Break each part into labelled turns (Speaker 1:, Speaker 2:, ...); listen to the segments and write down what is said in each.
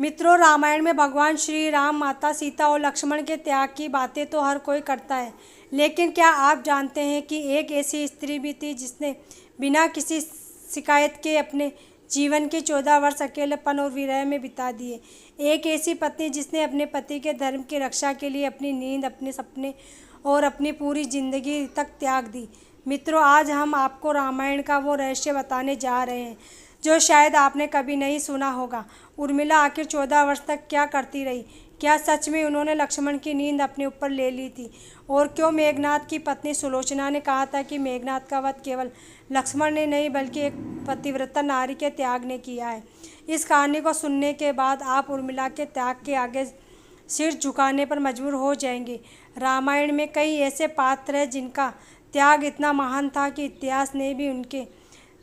Speaker 1: मित्रों, रामायण में भगवान श्री राम, माता सीता और लक्ष्मण के त्याग की बातें तो हर कोई करता है, लेकिन क्या आप जानते हैं कि एक ऐसी स्त्री भी थी जिसने बिना किसी शिकायत के अपने जीवन के 14 वर्ष अकेलेपन और विरह में बिता दिए। एक ऐसी पत्नी जिसने अपने पति के धर्म की रक्षा के लिए अपनी नींद, अपने सपने और अपनी पूरी जिंदगी तक त्याग दी। मित्रों, आज हम आपको रामायण का वो रहस्य बताने जा रहे हैं जो शायद आपने कभी नहीं सुना होगा। उर्मिला आखिर 14 वर्ष तक क्या करती रही? क्या सच में उन्होंने लक्ष्मण की नींद अपने ऊपर ले ली थी? और क्यों मेघनाद की पत्नी सुलोचना ने कहा था कि मेघनाद का वध केवल लक्ष्मण ने नहीं बल्कि एक पतिव्रता नारी के त्याग ने किया है? इस कहानी को सुनने के बाद आप उर्मिला के त्याग के आगे सिर झुकाने पर मजबूर हो जाएंगे। रामायण में कई ऐसे पात्र हैं जिनका त्याग इतना महान था कि इतिहास ने भी उनके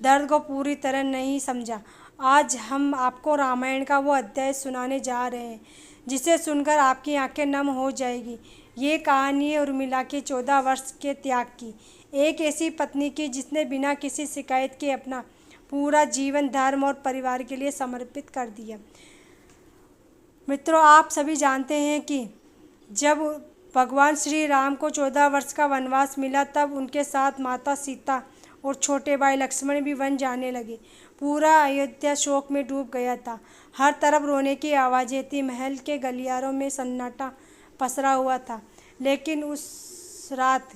Speaker 1: दर्द को पूरी तरह नहीं समझा। आज हम आपको रामायण का वो अध्याय सुनाने जा रहे हैं जिसे सुनकर आपकी आंखें नम हो जाएगी। ये कहानी है उर्मिला के 14 वर्ष के त्याग की, एक ऐसी पत्नी की जिसने बिना किसी शिकायत के अपना पूरा जीवन धर्म और परिवार के लिए समर्पित कर दिया। मित्रों, आप सभी जानते हैं कि जब भगवान श्री राम को 14 वर्ष का वनवास मिला तब उनके साथ माता सीता और छोटे भाई लक्ष्मण भी वन जाने लगे। पूरा अयोध्या शोक में डूब गया था। हर तरफ रोने की आवाज़ें थी। महल के गलियारों में सन्नाटा पसरा हुआ था। लेकिन उस रात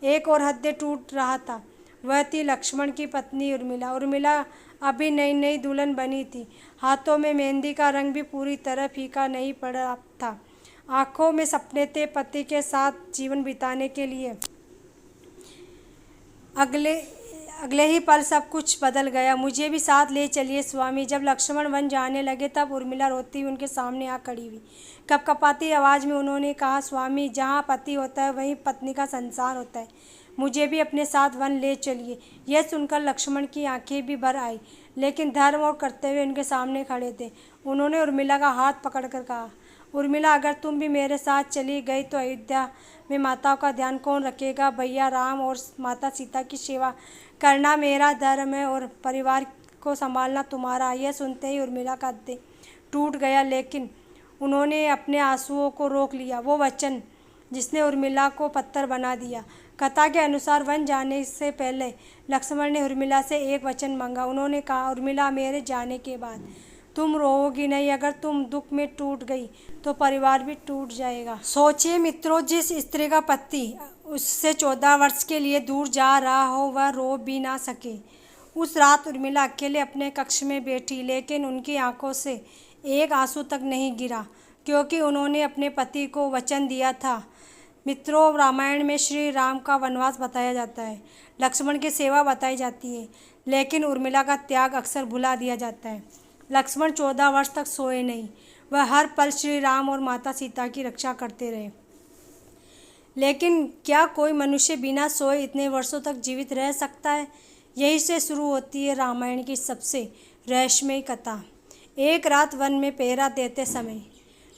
Speaker 1: एक और हृदय टूट रहा था। वह थी लक्ष्मण की पत्नी उर्मिला। उर्मिला अभी नई नई दुल्हन बनी थी। हाथों में मेहंदी का रंग भी पूरी तरह फीका नहीं पड़ा था। आंखों में सपने थे पति के साथ जीवन बिताने के लिए। अगले ही पल सब कुछ बदल गया। मुझे भी साथ ले चलिए स्वामी। जब लक्ष्मण वन जाने लगे तब उर्मिला रोती हुई उनके सामने आ खड़ी हुई। कपकपाती आवाज़ में उन्होंने कहा, स्वामी, जहाँ पति होता है वहीं पत्नी का संसार होता है। मुझे भी अपने साथ वन ले चलिए। यह सुनकर लक्ष्मण की आंखें भी भर आई, लेकिन धर्म और कर्तव्य उनके सामने खड़े थे। उन्होंने उर्मिला का हाथ पकड़कर कहा, उर्मिला, अगर तुम भी मेरे साथ चली गई तो अयोध्या में माताओं का ध्यान कौन रखेगा? भैया राम और माता सीता की सेवा करना मेरा धर्म है और परिवार को संभालना तुम्हारा। यह सुनते ही उर्मिला का दिल टूट गया, लेकिन उन्होंने अपने आंसुओं को रोक लिया। वो वचन जिसने उर्मिला को पत्थर बना दिया। कथा के अनुसार वन जाने से पहले लक्ष्मण ने उर्मिला से एक वचन मांगा। उन्होंने कहा, उर्मिला, मेरे जाने के बाद तुम रोओगी नहीं। अगर तुम दुख में टूट गई तो परिवार भी टूट जाएगा। सोचिए मित्रों, जिस स्त्री का पति उससे 14 वर्ष के लिए दूर जा रहा हो वह रो भी ना सके। उस रात उर्मिला अकेले अपने कक्ष में बैठी, लेकिन उनकी आंखों से एक आंसू तक नहीं गिरा, क्योंकि उन्होंने अपने पति को वचन दिया था। मित्रों, रामायण में श्री राम का वनवास बताया जाता है, लक्ष्मण की सेवा बताई जाती है, लेकिन उर्मिला का त्याग अक्सर भुला दिया जाता है। लक्ष्मण 14 वर्ष तक सोए नहीं। वह हर पल श्री राम और माता सीता की रक्षा करते रहे। लेकिन क्या कोई मनुष्य बिना सोए इतने वर्षों तक जीवित रह सकता है? यहीं से शुरू होती है रामायण की सबसे रहस्यमयी कथा। एक रात वन में पहरा देते समय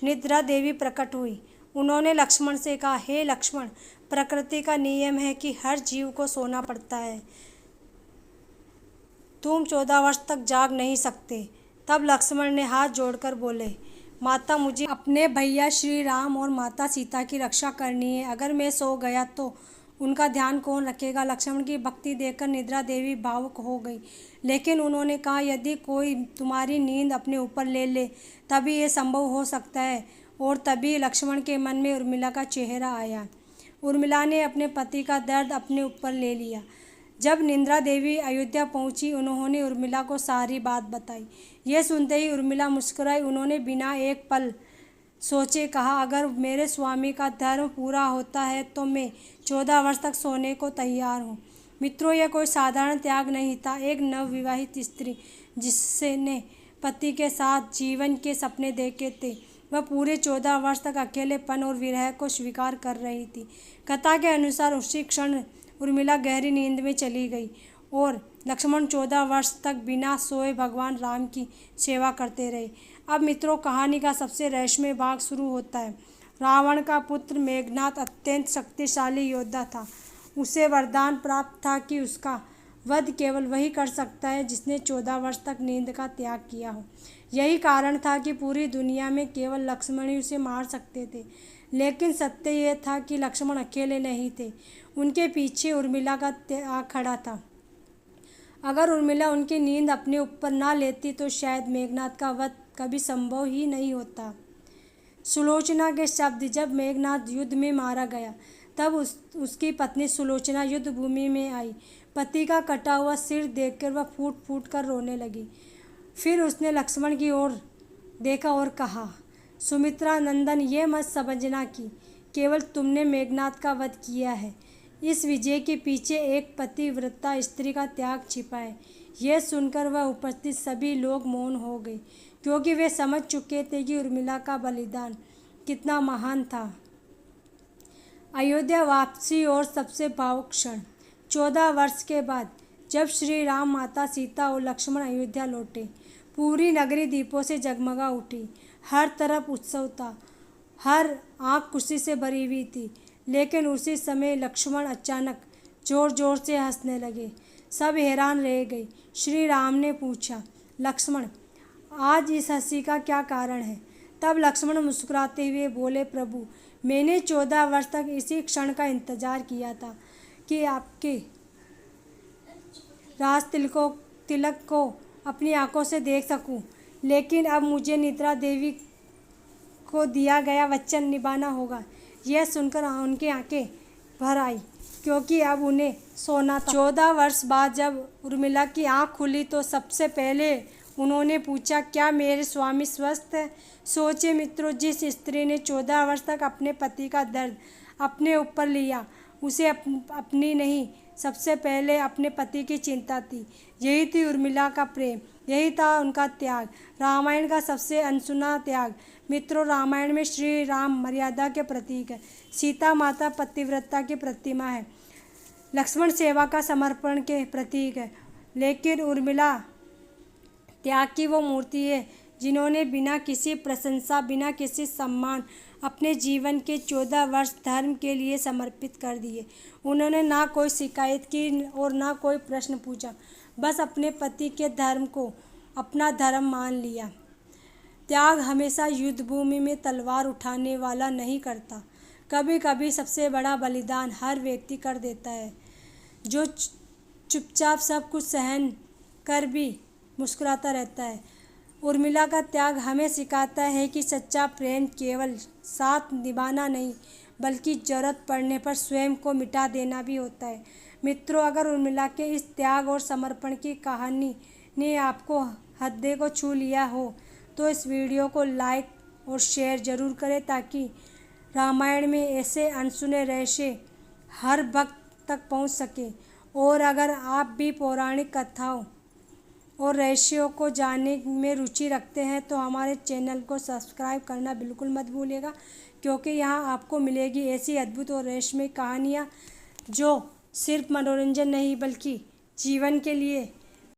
Speaker 1: निद्रा देवी प्रकट हुई। उन्होंने लक्ष्मण से कहा, हे लक्ष्मण, प्रकृति का नियम है कि हर जीव को सोना पड़ता है। तुम 14 वर्ष तक जाग नहीं सकते। तब लक्ष्मण ने हाथ जोड़कर बोले, माता, मुझे अपने भैया श्री राम और माता सीता की रक्षा करनी है। अगर मैं सो गया तो उनका ध्यान कौन रखेगा? लक्ष्मण की भक्ति देखकर निद्रा देवी भावुक हो गई, लेकिन उन्होंने कहा, यदि कोई तुम्हारी नींद अपने ऊपर ले ले तभी ये संभव हो सकता है। और तभी लक्ष्मण के मन में उर्मिला का चेहरा आया। उर्मिला ने अपने पति का दर्द अपने ऊपर ले लिया। जब निद्रा देवी अयोध्या पहुंची, उन्होंने उर्मिला को सारी बात बताई। यह सुनते ही उर्मिला मुस्कुराई। उन्होंने बिना एक पल सोचे कहा, अगर मेरे स्वामी का धर्म पूरा होता है तो मैं 14 वर्ष तक सोने को तैयार हूँ। मित्रों, यह कोई साधारण त्याग नहीं था। एक नवविवाहित स्त्री जिसने पति के साथ जीवन के सपने देखे थे, वह पूरे 14 वर्ष तक अकेलेपन और विरह को स्वीकार कर रही थी। कथा के अनुसार उसी क्षण उर्मिला गहरी नींद में चली गई और लक्ष्मण 14 वर्ष तक बिना सोए भगवान राम की सेवा करते रहे। अब मित्रों, कहानी का सबसे रहस्यमय भाग शुरू होता है। रावण का पुत्र मेघनाद अत्यंत शक्तिशाली योद्धा था। उसे वरदान प्राप्त था कि उसका वध केवल वही कर सकता है जिसने 14 वर्ष तक नींद का त्याग किया हो। यही कारण था कि पूरी दुनिया में केवल लक्ष्मण ही उसे मार सकते थे। लेकिन सत्य यह था कि लक्ष्मण अकेले नहीं थे, उनके पीछे उर्मिला का त्याग खड़ा था। अगर उर्मिला उनकी नींद अपने ऊपर ना लेती तो शायद मेघनाद का वध कभी संभव ही नहीं होता। सुलोचना के शब्द। जब मेघनाद युद्ध में मारा गया तब उसकी पत्नी सुलोचना युद्ध भूमि में आई। पति का कटा हुआ सिर देखकर वह फूट फूट कर रोने लगी। फिर उसने लक्ष्मण की ओर देखा और कहा, सुमित्रा नंदन, ये मत समझना कि केवल तुमने मेघनाद का वध किया है। इस विजय के पीछे एक पतिव्रता स्त्री का त्याग छिपा है। यह सुनकर वह उपस्थित सभी लोग मौन हो गए, क्योंकि वे समझ चुके थे कि उर्मिला का बलिदान कितना महान था। अयोध्या वापसी और सबसे भावुक क्षण। 14 वर्ष के बाद जब श्री राम, माता सीता और लक्ष्मण अयोध्या लौटे, पूरी नगरी दीपों से जगमगा उठी। हर तरफ उत्सव था, हर आँख खुशी से भरी हुई थी। लेकिन उसी समय लक्ष्मण अचानक ज़ोर ज़ोर से हंसने लगे। सब हैरान रह गए। श्री राम ने पूछा, लक्ष्मण, आज इस हंसी का क्या कारण है? तब लक्ष्मण मुस्कुराते हुए बोले, प्रभु, मैंने 14 वर्ष तक इसी क्षण का इंतजार किया था कि आपके राज तिलक को अपनी आंखों से देख सकूं। लेकिन अब मुझे निद्रा देवी को दिया गया वचन निभाना होगा। यह सुनकर उनकी आंखें भर आई, क्योंकि अब उन्हें सोना था। 14 वर्ष बाद जब उर्मिला की आंख खुली तो सबसे पहले उन्होंने पूछा, क्या मेरे स्वामी स्वस्थ है? सोचे मित्रों, जिस स्त्री ने 14 वर्ष तक अपने पति का दर्द अपने ऊपर लिया, उसे अपनी नहीं, सबसे पहले अपने पति की चिंता थी। यही थी उर्मिला का प्रेम, यही था उनका त्याग, रामायण का सबसे अनसुना त्याग। मित्रों, रामायण में श्री राम मर्यादा के प्रतीक है, सीता माता पतिव्रता की प्रतिमा है, लक्ष्मण सेवा का समर्पण के प्रतीक है। लेकिन उर्मिला त्याग की वो मूर्ति है जिन्होंने बिना किसी प्रशंसा, बिना किसी सम्मान अपने जीवन के 14 वर्ष धर्म के लिए समर्पित कर दिए। उन्होंने ना कोई शिकायत की और ना कोई प्रश्न पूछा, बस अपने पति के धर्म को अपना धर्म मान लिया। त्याग हमेशा युद्ध भूमि में तलवार उठाने वाला नहीं करता। कभी कभी सबसे बड़ा बलिदान हर व्यक्ति कर देता है जो चुपचाप सब कुछ सहन कर भी मुस्कुराता रहता है। उर्मिला का त्याग हमें सिखाता है कि सच्चा प्रेम केवल साथ निभाना नहीं, बल्कि ज़रूरत पड़ने पर स्वयं को मिटा देना भी होता है। मित्रों, अगर उर्मिला के इस त्याग और समर्पण की कहानी ने आपको हृदय को छू लिया हो तो इस वीडियो को लाइक और शेयर ज़रूर करें, ताकि रामायण में ऐसे अनसुने रहस्य हर भक्त तक पहुंच सके। और अगर आप भी पौराणिक कथाओं और रहस्यों को जानने में रुचि रखते हैं तो हमारे चैनल को सब्सक्राइब करना बिल्कुल मत भूलिएगा, क्योंकि यहाँ आपको मिलेगी ऐसी अद्भुत और रहस्यमय कहानियाँ जो सिर्फ मनोरंजन नहीं बल्कि जीवन के लिए